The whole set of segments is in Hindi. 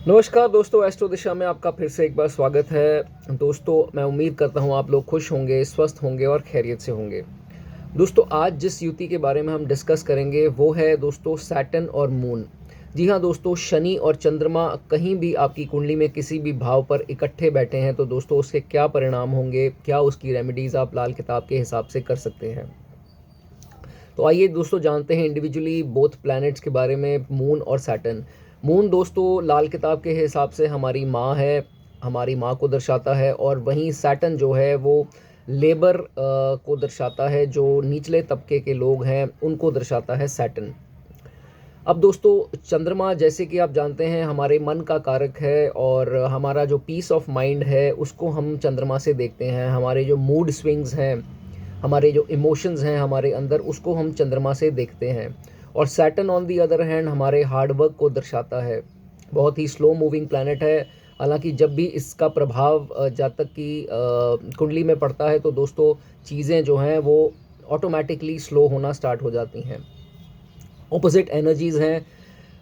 नमस्कार दोस्तों, एस्ट्रो दिशा में आपका फिर से एक बार स्वागत है। दोस्तों, मैं उम्मीद करता हूँ आप लोग खुश होंगे, स्वस्थ होंगे और खैरियत से होंगे। दोस्तों, आज जिस युति के बारे में हम डिस्कस करेंगे वो है दोस्तों सैटर्न और मून। जी हाँ दोस्तों, शनि और चंद्रमा कहीं भी आपकी कुंडली में किसी भी भाव पर इकट्ठे बैठे हैं तो दोस्तों उसके क्या परिणाम होंगे, क्या उसकी रेमेडीज़ आप लाल किताब के हिसाब से कर सकते हैं। तो आइए दोस्तों जानते हैं इंडिविजुअली बोथ प्लैनेट्स के बारे में, मून और सैटर्न। मून दोस्तों लाल किताब के हिसाब से हमारी माँ है, हमारी माँ को दर्शाता है। और वहीं सैटर्न जो है वो लेबर को दर्शाता है, जो निचले तबके के लोग हैं उनको दर्शाता है सैटर्न। अब दोस्तों चंद्रमा, जैसे कि आप जानते हैं, हमारे मन का कारक है और हमारा जो पीस ऑफ माइंड है उसको हम चंद्रमा से देखते हैं। हमारे जो मूड स्विंग्स हैं, हमारे जो इमोशंस हैं हमारे अंदर, उसको हम चंद्रमा से देखते हैं। और Saturn on the other hand हमारे हार्ड वर्क को दर्शाता है। बहुत ही स्लो मूविंग प्लैनेट है। हालांकि जब भी इसका प्रभाव जातक की कुंडली में पड़ता है तो दोस्तों चीज़ें जो हैं वो ऑटोमेटिकली स्लो होना स्टार्ट हो जाती हैं। ऑपोजिट एनर्जीज़ हैं।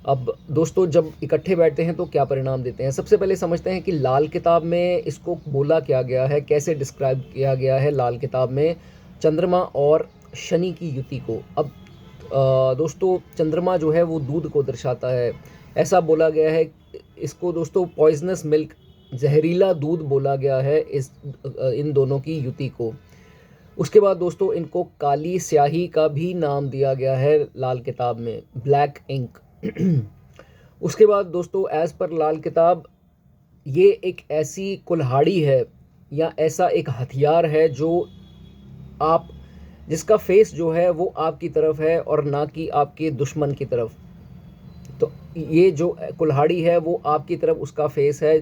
अब दोस्तों जब इकट्ठे बैठते हैं तो क्या परिणाम देते हैं, सबसे पहले समझते हैं कि लाल किताब में इसको बोला क्या गया है, कैसे डिस्क्राइब किया गया है लाल किताब में चंद्रमा और शनि की युति को। अब दोस्तों चंद्रमा जो है वो दूध को दर्शाता है। ऐसा बोला गया है, इसको दोस्तों पॉइजनस मिल्क, जहरीला दूध बोला गया है इन दोनों की युति को। उसके बाद दोस्तों इनको काली स्याही का भी नाम दिया गया है लाल किताब में, ब्लैक इंक। उसके बाद दोस्तों एज पर लाल किताब, ये एक ऐसी कुल्हाड़ी है या ऐसा एक हथियार है जो आप, जिसका फेस जो है वो आपकी तरफ है और ना कि आपके दुश्मन की तरफ। तो ये जो कुल्हाड़ी है वो आपकी तरफ उसका फेस है।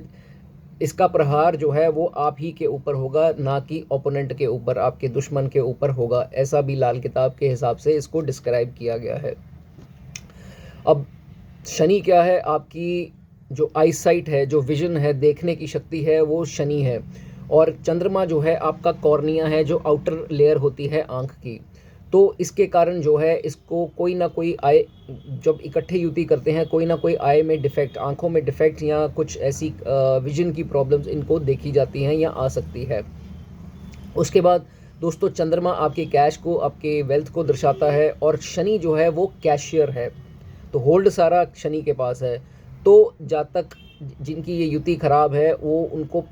इसका प्रहार जो है वो आप ही के ऊपर होगा, ना कि ओपोनेंट के ऊपर, आपके दुश्मन के ऊपर होगा। ऐसा भी लाल किताब के हिसाब से इसको डिस्क्राइब किया गया है। अब शनि क्या है, आपकी जो आईसाइट है, जो विजन है, देखने की शक्ति है, वो शनि है। और चंद्रमा जो है आपका कॉर्निया है, जो आउटर लेयर होती है आंख की। तो इसके कारण जो है इसको कोई ना कोई आई, जब इकट्ठे युति करते हैं, कोई ना कोई आई में डिफेक्ट, आंखों में डिफेक्ट या कुछ ऐसी विजन की प्रॉब्लम्स इनको देखी जाती हैं या आ सकती है। उसके बाद दोस्तों चंद्रमा आपके कैश को, आपके वेल्थ को दर्शाता है और शनि जो है वो कैशियर है। तो होल्ड सारा शनि के पास है। तो जातक जिनकी ये युति खराब है वो, उनको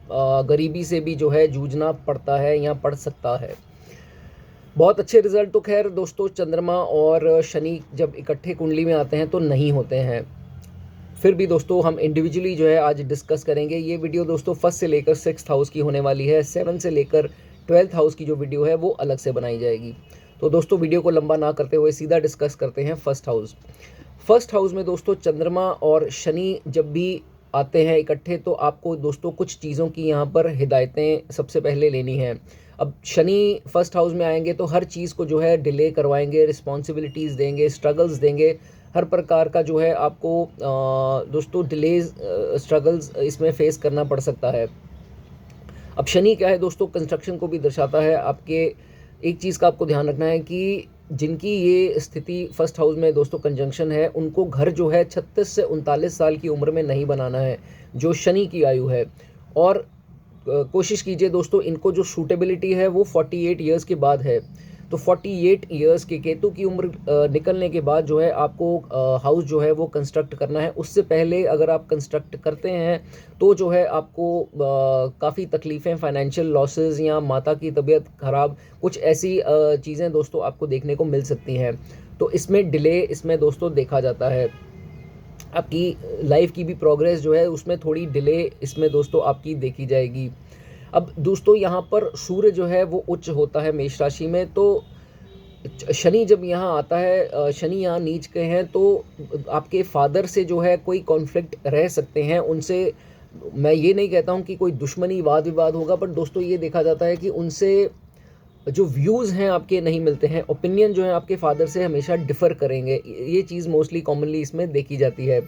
गरीबी से भी जो है जूझना पड़ता है या पड़ सकता है। बहुत अच्छे रिजल्ट तो खैर दोस्तों चंद्रमा और शनि जब इकट्ठे कुंडली में आते हैं तो नहीं होते हैं। फिर भी दोस्तों हम इंडिविजुअली जो है आज डिस्कस करेंगे। ये वीडियो दोस्तों फर्स्ट से लेकर 6th हाउस की होने वाली है। 7 से लेकर 12th हाउस की जो वीडियो है वो अलग से बनाई जाएगी। तो दोस्तों वीडियो को लंबा ना करते हुए सीधा डिस्कस करते हैं फर्स्ट हाउस। फर्स्ट हाउस में दोस्तों चंद्रमा और शनि जब भी आते हैं इकट्ठे तो आपको दोस्तों कुछ चीज़ों की यहाँ पर हिदायतें सबसे पहले लेनी है। अब शनि फर्स्ट हाउस में आएंगे तो हर चीज़ को जो है डिले करवाएंगे, रिस्पॉन्सिबिलिटीज़ देंगे, स्ट्रगल्स देंगे। हर प्रकार का जो है आपको दोस्तों डिलेज, स्ट्रगल्स इसमें फेस करना पड़ सकता है। अब शनि क्या है दोस्तों, कंस्ट्रक्शन को भी दर्शाता है आपके। एक चीज़ का आपको ध्यान रखना है कि जिनकी ये स्थिति फर्स्ट हाउस में दोस्तों कंजंक्शन है, उनको घर जो है 36 से 39 साल की उम्र में नहीं बनाना है, जो शनि की आयु है। और कोशिश कीजिए दोस्तों, इनको जो सूटेबिलिटी है वो 48 ईयर्स के बाद है। तो 48 ईयर्स के केतु की उम्र निकलने के बाद जो है आपको हाउस जो है वो कंस्ट्रक्ट करना है। उससे पहले अगर आप कंस्ट्रक्ट करते हैं तो जो है आपको काफ़ी तकलीफ़ें, फाइनेंशियल लॉसेस या माता की तबीयत ख़राब, कुछ ऐसी चीज़ें दोस्तों आपको देखने को मिल सकती हैं। तो इसमें डिले, इसमें दोस्तों देखा जाता है। आपकी लाइफ की भी प्रोग्रेस जो है उसमें थोड़ी डिले इसमें दोस्तों आपकी देखी जाएगी। अब दोस्तों यहाँ पर सूर्य जो है वो उच्च होता है मेष राशि में। तो शनि जब यहाँ आता है, शनि यहाँ नीच के हैं तो आपके फादर से जो है कोई कॉन्फ्लिक्ट रह सकते हैं उनसे। मैं ये नहीं कहता हूँ कि कोई दुश्मनी, वाद विवाद होगा, पर दोस्तों ये देखा जाता है कि उनसे जो व्यूज़ हैं आपके नहीं मिलते हैं, ओपिनियन जो है आपके फादर से हमेशा डिफ़र करेंगे। ये चीज़ मोस्टली कॉमनली इसमें देखी जाती है।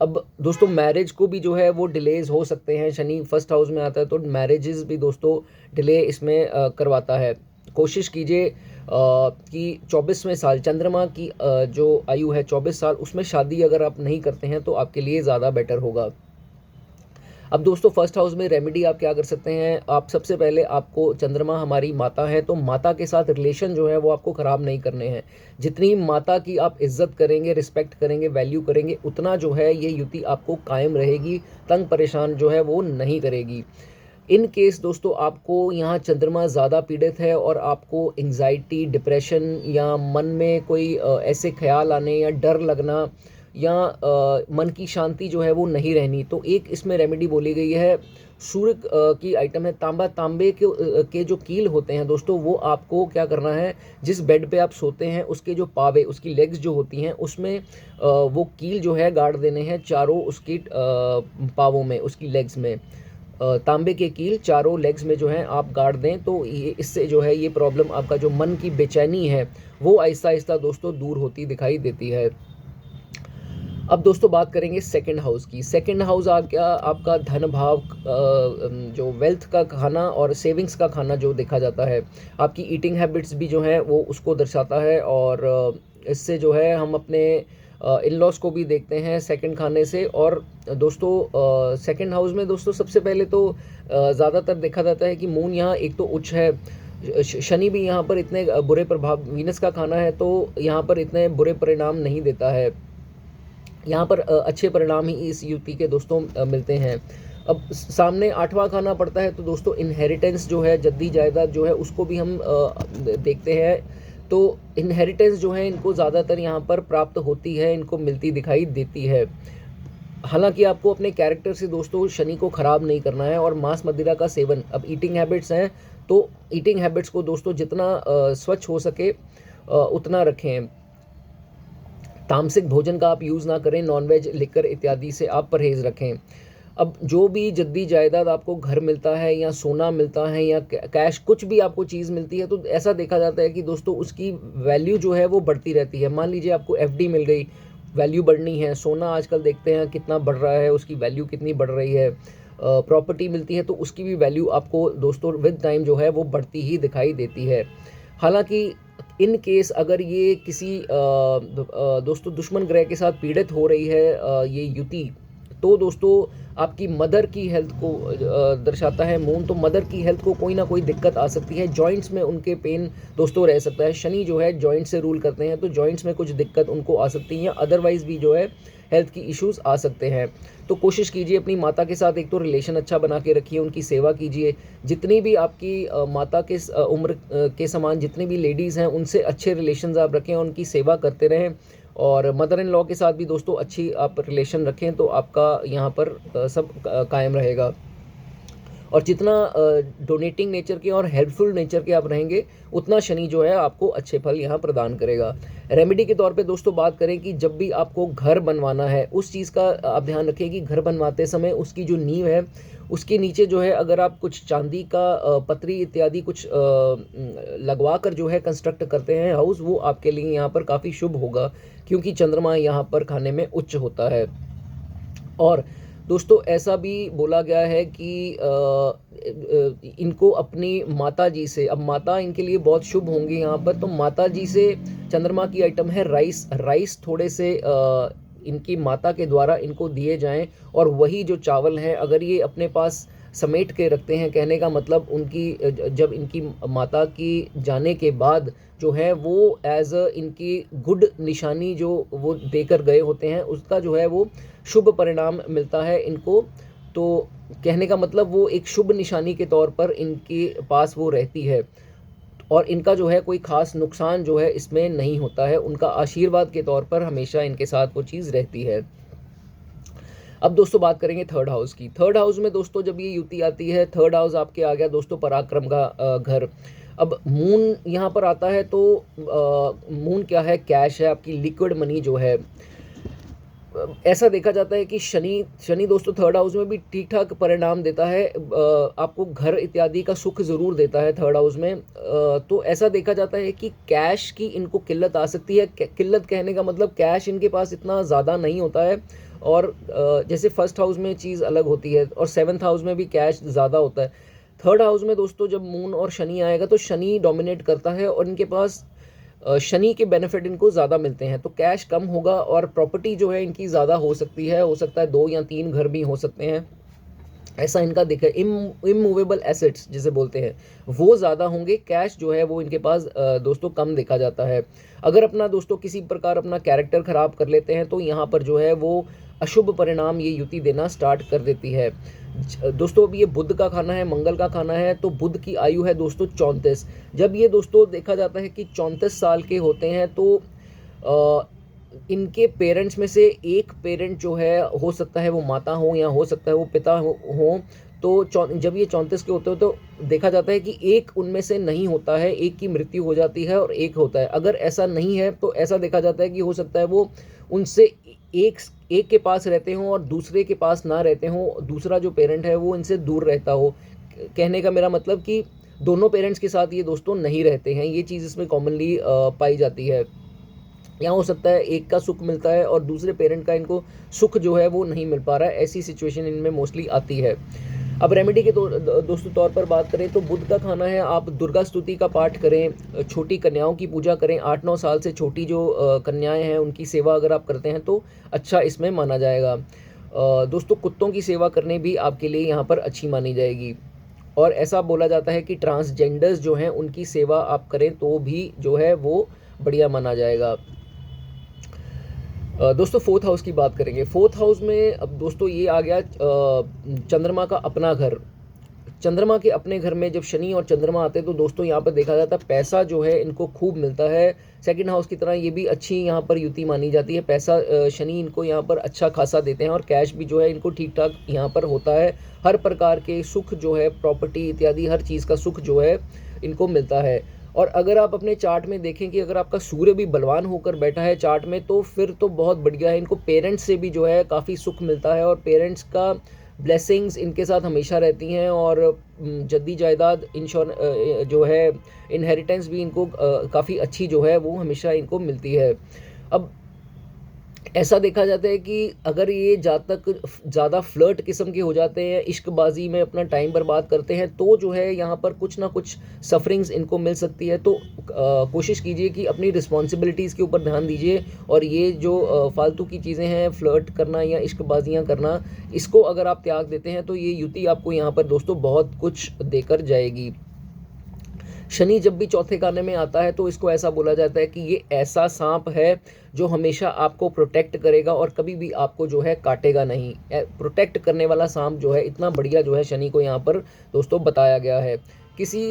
अब दोस्तों मैरिज को भी जो है वो डिलेज हो सकते हैं। शनि फर्स्ट हाउस में आता है तो मैरिजेस भी दोस्तों डिले इसमें करवाता है। कोशिश कीजिए कि 24वें साल चंद्रमा की जो आयु है 24 साल, उसमें शादी अगर आप नहीं करते हैं तो आपके लिए ज़्यादा बेटर होगा। अब दोस्तों फर्स्ट हाउस में रेमेडी आप क्या कर सकते हैं, आप सबसे पहले आपको चंद्रमा हमारी माता है, तो माता के साथ रिलेशन जो है वो आपको ख़राब नहीं करने हैं। जितनी माता की आप इज्जत करेंगे, रिस्पेक्ट करेंगे, वैल्यू करेंगे, उतना जो है ये युति आपको कायम रहेगी, तंग परेशान जो है वो नहीं करेगी। इन केस दोस्तों आपको यहाँ चंद्रमा ज़्यादा पीड़ित है और आपको एंग्जाइटी, डिप्रेशन या मन में कोई ऐसे ख्याल आने या डर लगना या मन की शांति जो है वो नहीं रहनी, तो एक इसमें रेमेडी बोली गई है। सूर्य की आइटम है तांबा। तांबे के जो कील होते हैं दोस्तों, वो आपको क्या करना है, जिस बेड पे आप सोते हैं उसके जो पावे, उसकी लेग्स जो होती हैं उसमें वो कील जो है गाड़ देने हैं चारों उसकी पावों में, उसकी लेग्स में। तांबे के कील चारों लेग्स में जो है आप गाड़ दें, तो ये इससे जो है ये प्रॉब्लम, आपका जो मन की बेचैनी है वो आहिस्ता आहिस्ता दोस्तों दूर होती दिखाई देती है। अब दोस्तों बात करेंगे सेकंड हाउस की। सेकंड हाउस आपका धन भाव, जो वेल्थ का खाना और सेविंग्स का खाना जो देखा जाता है, आपकी ईटिंग हैबिट्स भी जो है वो उसको दर्शाता है। और इससे जो है हम अपने इन लॉज को भी देखते हैं सेकंड खाने से। और दोस्तों सेकंड हाउस में दोस्तों सबसे पहले तो ज़्यादातर देखा जाता है कि मून यहाँ एक तो उच्च है, शनि भी यहाँ पर इतने बुरे प्रभाव, वीनस का खाना है तो यहाँ पर इतने बुरे परिणाम नहीं देता है। यहाँ पर अच्छे परिणाम ही इस युति के दोस्तों मिलते हैं। अब सामने आठवां खाना पड़ता है, तो दोस्तों इनहेरिटेंस जो है, जद्दी जायदाद जो है, उसको भी हम देखते हैं। तो इनहेरिटेंस जो है इनको ज़्यादातर यहाँ पर प्राप्त होती है, इनको मिलती दिखाई देती है। हालांकि आपको अपने कैरेक्टर से दोस्तों शनि को ख़राब नहीं करना है। और मांस मदिरा का सेवन, अब ईटिंग हैबिट्स हैं तो ईटिंग हैबिट्स को दोस्तों जितना स्वच्छ हो सके उतना रखें। तामसिक भोजन का आप यूज़ ना करें, नॉनवेज, लिकर इत्यादि से आप परहेज़ रखें। अब जो भी जद्दी जायदाद आपको घर मिलता है या सोना मिलता है या कैश, कुछ भी आपको चीज़ मिलती है, तो ऐसा देखा जाता है कि दोस्तों उसकी वैल्यू जो है वो बढ़ती रहती है। मान लीजिए आपको एफडी मिल गई, वैल्यू बढ़नी है। सोना आजकल देखते हैं कितना बढ़ रहा है, उसकी वैल्यू कितनी बढ़ रही है। प्रॉपर्टी मिलती है तो उसकी भी वैल्यू आपको दोस्तों विद टाइम जो है वो बढ़ती ही दिखाई देती है। हालांकि इन केस अगर ये किसी दोस्तों दुश्मन ग्रह के साथ पीड़ित हो रही है ये युति, तो दोस्तों आपकी मदर की हेल्थ को दर्शाता है मून, तो मदर की हेल्थ को कोई ना कोई दिक्कत आ सकती है। जॉइंट्स में उनके पेन दोस्तों रह सकता है। शनि जो है जॉइंट से रूल करते हैं, तो जॉइंट्स में कुछ दिक्कत उनको आ सकती है, अदरवाइज भी जो है हेल्थ की इश्यूज आ सकते हैं। तो कोशिश कीजिए अपनी माता के साथ एक तो रिलेशन अच्छा बना के रखिए, उनकी सेवा कीजिए। जितनी भी आपकी माता के उम्र के समान जितनी भी लेडीज़ हैं उनसे अच्छे रिलेशंस आप रखें, उनकी सेवा करते रहें। और मदर इन लॉ के साथ भी दोस्तों अच्छी आप रिलेशन रखें, तो आपका यहाँ पर सब कायम रहेगा। और जितना डोनेटिंग नेचर के और हेल्पफुल नेचर के आप रहेंगे, उतना शनि जो है आपको अच्छे फल यहाँ प्रदान करेगा। रेमेडी के तौर पे दोस्तों बात करें कि जब भी आपको घर बनवाना है, उस चीज़ का आप ध्यान रखें कि घर बनवाते समय उसकी जो नींव है उसके नीचे जो है अगर आप कुछ चांदी का पतरी इत्यादि कुछ लगवा कर जो है कंस्ट्रक्ट करते हैं हाउस, वो आपके लिए यहाँ पर काफ़ी शुभ होगा, क्योंकि चंद्रमा यहाँ पर खाने में उच्च होता है। और दोस्तों ऐसा भी बोला गया है कि इनको अपनी माता जी से, अब माता इनके लिए बहुत शुभ होंगी यहाँ पर, तो माता जी से चंद्रमा की आइटम है राइस। राइस थोड़े से इनकी माता के द्वारा इनको दिए जाएं, और वही जो चावल हैं अगर ये अपने पास समेट के रखते हैं, कहने का मतलब उनकी जब इनकी माता की जाने के बाद जो है वो एज अ इनकी गुड निशानी जो वो देकर गए होते हैं, उसका जो है वो शुभ परिणाम मिलता है इनको। तो कहने का मतलब वो एक शुभ निशानी के तौर पर इनके पास वो रहती है, और इनका जो है कोई ख़ास नुकसान जो है इसमें नहीं होता है। उनका आशीर्वाद के तौर पर हमेशा इनके साथ वो चीज़ रहती है। अब दोस्तों बात करेंगे थर्ड हाउस की। थर्ड हाउस में दोस्तों जब ये युति आती है, थर्ड हाउस आपके आ गया दोस्तों पराक्रम का घर। अब मून यहाँ पर आता है, तो मून क्या है, कैश है, आपकी लिक्विड मनी जो है। ऐसा देखा जाता है कि शनि दोस्तों थर्ड हाउस में भी ठीक ठाक परिणाम देता है, आपको घर इत्यादि का सुख ज़रूर देता है थर्ड हाउस में। तो ऐसा देखा जाता है कि कैश की इनको किल्लत आ सकती है। किल्लत कहने का मतलब कैश इनके पास इतना ज़्यादा नहीं होता है, और जैसे फर्स्ट हाउस में चीज़ अलग होती है और सेवन्थ हाउस में भी कैश ज़्यादा होता है। थर्ड हाउस में दोस्तों जब मून और शनि आएगा तो शनि डोमिनेट करता है, और इनके पास शनि के बेनिफिट इनको ज़्यादा मिलते हैं, तो कैश कम होगा और प्रॉपर्टी जो है इनकी ज़्यादा हो सकती है। हो सकता है 2 या 3 घर भी हो सकते हैं। ऐसा इनका दिखा। इमूवेबल एसेट्स जिसे बोलते हैं वो ज़्यादा होंगे, कैश जो है वो इनके पास दोस्तों कम देखा जाता है। अगर अपना दोस्तों किसी प्रकार अपना कैरेक्टर ख़राब कर लेते हैं तो यहाँ पर जो है वो अशुभ परिणाम ये युति देना स्टार्ट कर देती है। दोस्तों अब ये बुध का खाना है, मंगल का खाना है, तो बुध की आयु है दोस्तों 34। जब ये दोस्तों देखा जाता है कि 34 साल के होते हैं तो इनके पेरेंट्स में से एक पेरेंट जो है हो सकता है वो माता हो या हो सकता है वो पिता हो। तो जब ये 34 के होते हो तो देखा जाता है कि एक उनमें से नहीं होता है, एक की मृत्यु हो जाती है और एक होता है। अगर ऐसा नहीं है तो ऐसा देखा जाता है कि हो सकता है वो उनसे एक के पास रहते हों और दूसरे के पास ना रहते हों, दूसरा जो पेरेंट है वो इनसे दूर रहता हो। कहने का मेरा मतलब कि दोनों पेरेंट्स के साथ ये दोस्तों नहीं रहते हैं, ये चीज़ इसमें कॉमनली पाई जाती है। या हो सकता है एक का सुख मिलता है और दूसरे पेरेंट का इनको सुख जो है वो नहीं मिल पा रहा है, ऐसी सिचुएशन इनमें मोस्टली आती है। अब रेमेडी के दोस्तों तौर पर बात करें तो बुध का खाना है, आप दुर्गा स्तुति का पाठ करें, छोटी कन्याओं की पूजा करें। 8-9 साल से छोटी जो कन्याएं हैं उनकी सेवा अगर आप करते हैं तो अच्छा इसमें माना जाएगा। दोस्तों कुत्तों की सेवा करने भी आपके लिए यहाँ पर अच्छी मानी जाएगी। और ऐसा बोला जाता है कि ट्रांसजेंडर्स जो हैं उनकी सेवा आप करें तो भी जो है वो बढ़िया माना जाएगा। दोस्तों फोर्थ हाउस की बात करेंगे। फोर्थ हाउस में अब दोस्तों ये आ गया चंद्रमा का अपना घर। चंद्रमा के अपने घर में जब शनि और चंद्रमा आते हैं तो दोस्तों यहाँ पर देखा जाता है पैसा जो है इनको खूब मिलता है। सेकंड हाउस की तरह ये भी अच्छी यहाँ पर युति मानी जाती है। पैसा शनि इनको यहाँ पर अच्छा खासा देते हैं और कैश भी जो है इनको ठीक ठाक यहाँ पर होता है। हर प्रकार के सुख जो है, प्रॉपर्टी इत्यादि हर चीज़ का सुख जो है इनको मिलता है। और अगर आप अपने चार्ट में देखें कि अगर आपका सूर्य भी बलवान होकर बैठा है चार्ट में तो फिर तो बहुत बढ़िया है। इनको पेरेंट्स से भी जो है काफ़ी सुख मिलता है और पेरेंट्स का ब्लेसिंग्स इनके साथ हमेशा रहती हैं और जद्दी जायदाद जो है इनहेरिटेंस भी इनको काफ़ी अच्छी जो है वो हमेशा इनको मिलती है। अब ऐसा देखा जाता है कि अगर ये जातक ज़्यादा फ्लर्ट किस्म के हो जाते हैं, इश्कबाजी में अपना टाइम बर्बाद करते हैं तो जो है यहाँ पर कुछ ना कुछ सफरिंग्स इनको मिल सकती है। तो कोशिश कीजिए कि अपनी रिस्पॉन्सिबिलिटीज़ के ऊपर ध्यान दीजिए और ये जो फालतू की चीज़ें हैं, फ्लर्ट करना या इश्कबाजियाँ करना, इसको अगर आप त्याग देते हैं तो ये युति आपको यहाँ पर दोस्तों बहुत कुछ देकर जाएगी। शनि जब भी चौथे खाने में आता है तो इसको ऐसा बोला जाता है कि ये ऐसा सांप है जो हमेशा आपको प्रोटेक्ट करेगा और कभी भी आपको जो है काटेगा नहीं। प्रोटेक्ट करने वाला सांप जो है इतना बढ़िया जो है शनि को यहाँ पर दोस्तों बताया गया है। किसी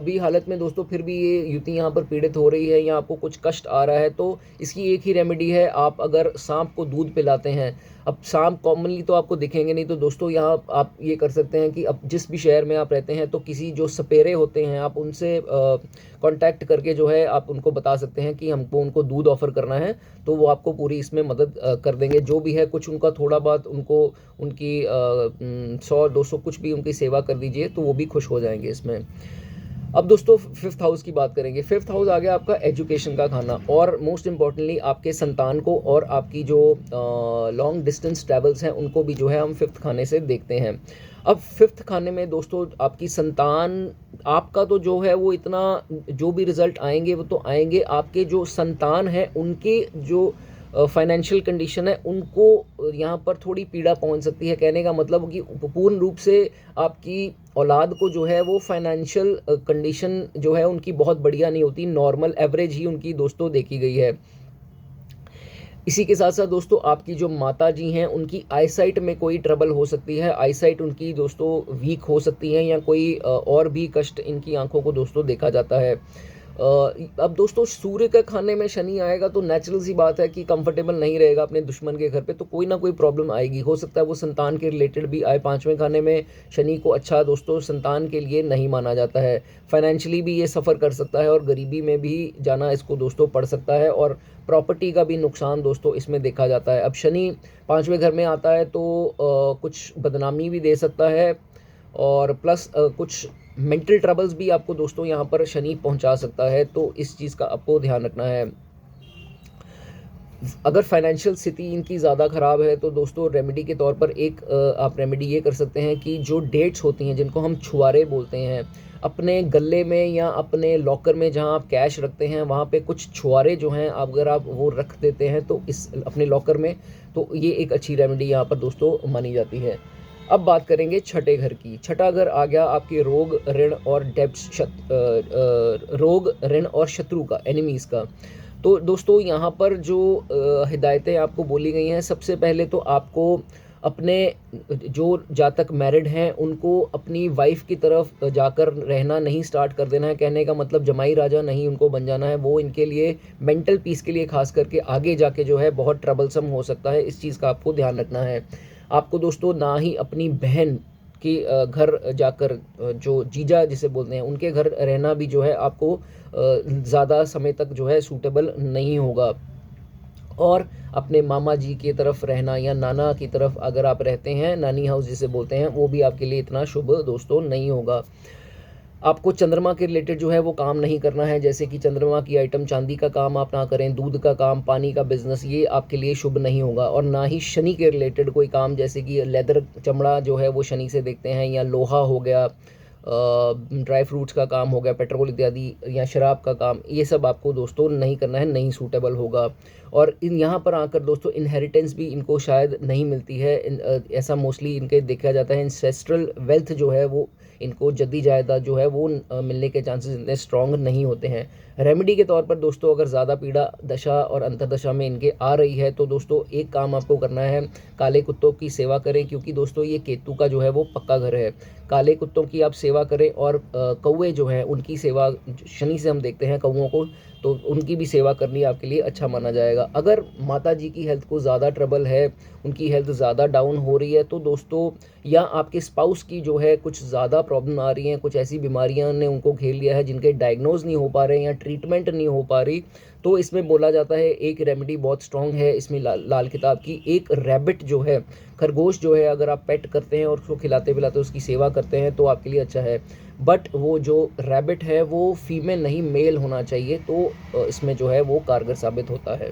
भी हालत में दोस्तों फिर भी ये युति यहाँ पर पीड़ित हो रही है या आपको कुछ कष्ट आ रहा है तो इसकी एक ही रेमेडी है, आप अगर सांप को दूध पिलाते हैं। अब सांप कॉमनली तो आपको दिखेंगे नहीं तो दोस्तों यहाँ आप ये कर सकते हैं कि अब जिस भी शहर में आप रहते हैं तो किसी जो सपेरे होते हैं आप उनसे कांटेक्ट करके जो है आप उनको बता सकते हैं कि हमको उनको दूध ऑफ़र करना है तो वो आपको पूरी इसमें मदद कर देंगे। जो भी है कुछ उनका थोड़ा बहुत उनको उनकी 100-200 कुछ भी उनकी सेवा कर दीजिए तो वो भी खुश हो जाएंगे इसमें। अब दोस्तों फिफ्थ हाउस की बात करेंगे। फिफ्थ हाउस आ गया आपका एजुकेशन का खाना और मोस्ट इम्पॉर्टेंटली आपके संतान को और आपकी जो लॉन्ग डिस्टेंस ट्रैवल्स हैं उनको भी जो है हम फिफ्थ खाने से देखते हैं। अब फिफ्थ खाने में दोस्तों आपकी संतान, आपका तो जो है वो इतना जो भी रिजल्ट आएंगे वो तो आएंगे, आपके जो संतान है उनके जो फाइनेंशियल कंडीशन है उनको यहाँ पर थोड़ी पीड़ा पहुँच सकती है। कहने का मतलब कि पूर्ण रूप से आपकी औलाद को जो है वो फाइनेंशियल कंडीशन जो है उनकी बहुत बढ़िया नहीं होती, नॉर्मल एवरेज ही उनकी दोस्तों देखी गई है। इसी के साथ साथ दोस्तों आपकी जो माता जी हैं उनकी आईसाइट में कोई ट्रबल हो सकती है, आईसाइट उनकी दोस्तों वीक हो सकती है या कोई और भी कष्ट इनकी आंखों को दोस्तों देखा जाता है। अब दोस्तों सूर्य के खाने में शनि आएगा तो नेचुरल सी बात है कि कंफर्टेबल नहीं रहेगा अपने दुश्मन के घर पे, तो कोई ना कोई प्रॉब्लम आएगी। हो सकता है वो संतान के रिलेटेड भी आए। पाँचवें खाने में शनि को अच्छा दोस्तों संतान के लिए नहीं माना जाता है। फाइनेंशियली भी ये सफ़र कर सकता है और गरीबी में भी जाना इसको दोस्तों पड़ सकता है और प्रॉपर्टी का भी नुकसान दोस्तों इसमें देखा जाता है। अब शनि पाँचवें घर में आता है तो कुछ बदनामी भी दे सकता है और प्लस कुछ मेंटल ट्रबल्स भी आपको दोस्तों यहाँ पर शनि पहुँचा सकता है, तो इस चीज़ का आपको ध्यान रखना है। अगर फाइनेंशियल स्थिति इनकी ज़्यादा ख़राब है तो दोस्तों रेमेडी के तौर पर एक आप रेमेडी ये कर सकते हैं कि जो डेट्स होती हैं जिनको हम छुआरे बोलते हैं, अपने गले में या अपने लॉकर में जहां आप कैश रखते हैं वहां पे कुछ छुआरे जो हैं अगर आप वो रख देते हैं तो इस अपने लॉकर में, तो ये एक अच्छी रेमेडी यहाँ पर दोस्तों मानी जाती है। अब बात करेंगे छठे घर की। छठा घर आ गया आपके रोग, ऋण और रोग, ऋण और शत्रु का, एनिमीज़ का। तो दोस्तों यहाँ पर जो हिदायतें आपको बोली गई हैं, सबसे पहले तो आपको अपने जो जातक मैरिड हैं उनको अपनी वाइफ की तरफ जाकर रहना नहीं स्टार्ट कर देना है। कहने का मतलब जमाई राजा नहीं उनको बन जाना है। वो इनके लिए मेंटल पीस के लिए खास करके आगे जाके जो है बहुत ट्रबलसम हो सकता है। इस चीज़ का आपको ध्यान रखना है। आपको दोस्तों ना ही अपनी बहन कि घर जाकर जो जीजा जिसे बोलते हैं उनके घर रहना भी जो है आपको ज़्यादा समय तक जो है सूटेबल नहीं होगा। और अपने मामा जी की तरफ रहना या नाना की तरफ अगर आप रहते हैं, नानी हाउस जिसे बोलते हैं, वो भी आपके लिए इतना शुभ दोस्तों नहीं होगा। आपको चंद्रमा के रिलेटेड जो है वो काम नहीं करना है, जैसे कि चंद्रमा की आइटम चांदी का काम आप ना करें, दूध का काम, पानी का बिजनेस, ये आपके लिए शुभ नहीं होगा। और ना ही शनि के रिलेटेड कोई काम, जैसे कि लेदर चमड़ा जो है वो शनि से देखते हैं, या लोहा हो गया, ड्राई फ्रूट्स का काम हो गया, पेट्रोल इत्यादि, या शराब का काम, ये सब आपको दोस्तों नहीं करना है, नहीं सूटेबल होगा। और इन यहाँ पर आकर दोस्तों इनहेरिटेंस भी इनको शायद नहीं मिलती है। ऐसा मोस्टली इनके देखा जाता है। इंसेस्ट्रल वेल्थ जो है वो इनको जद्दी जायदाद जो है वो मिलने के चांसेस इतने स्ट्रॉन्ग नहीं होते हैं। रेमेडी के तौर पर दोस्तों अगर ज़्यादा पीड़ा दशा और अंतर्दशा में इनके आ रही है तो दोस्तों एक काम आपको करना है, काले कुत्तों की सेवा करें, क्योंकि दोस्तों ये केतु का जो है वो पक्का घर है। काले कुत्तों की आप सेवा करें, और कौवे जो हैं उनकी सेवा, शनि से हम देखते हैं कौवों को, तो उनकी भी सेवा करनी आपके लिए अच्छा माना जाएगा। अगर माता जी की हेल्थ को ज़्यादा ट्रबल है, उनकी हेल्थ ज़्यादा डाउन हो रही है, तो दोस्तों या आपके स्पाउस की जो है कुछ ज़्यादा प्रॉब्लम आ रही हैं, कुछ ऐसी बीमारियां ने उनको घेर लिया है जिनके डायग्नोज नहीं हो पा रहे हैं या ट्रीटमेंट नहीं हो पा रही, तो इसमें बोला जाता है एक रेमेडी बहुत स्ट्रॉन्ग है इसमें लाल किताब की। एक रैबिट जो है, खरगोश जो है, अगर आप पेट करते हैं और उसको खिलाते पिलाते उसकी सेवा करते हैं तो आपके लिए अच्छा है। बट वो जो रैबिट है वो फीमेल नहीं मेल होना चाहिए, तो इसमें जो है वो कारगर साबित होता है।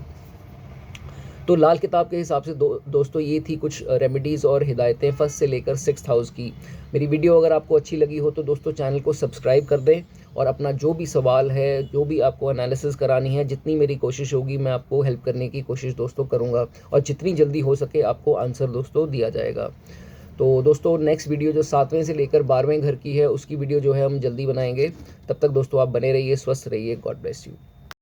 तो लाल किताब के हिसाब से दोस्तों ये थी कुछ रेमेडीज़ और हिदायतें फर्स्ट से लेकर सिक्स्थ हाउस की। मेरी वीडियो अगर आपको अच्छी लगी हो तो दोस्तों चैनल को सब्सक्राइब कर दें, और अपना जो भी सवाल है, जो भी आपको एनालिसिस करानी है, जितनी मेरी कोशिश होगी मैं आपको हेल्प करने की कोशिश दोस्तों करूँगा, और जितनी जल्दी हो सके आपको आंसर दोस्तों दिया जाएगा। तो दोस्तों नेक्स्ट वीडियो जो 7वें से लेकर 12वें घर की है उसकी वीडियो जो है हम जल्दी बनाएंगे। तब तक दोस्तों आप बने रहिए, स्वस्थ रहिए। God bless you.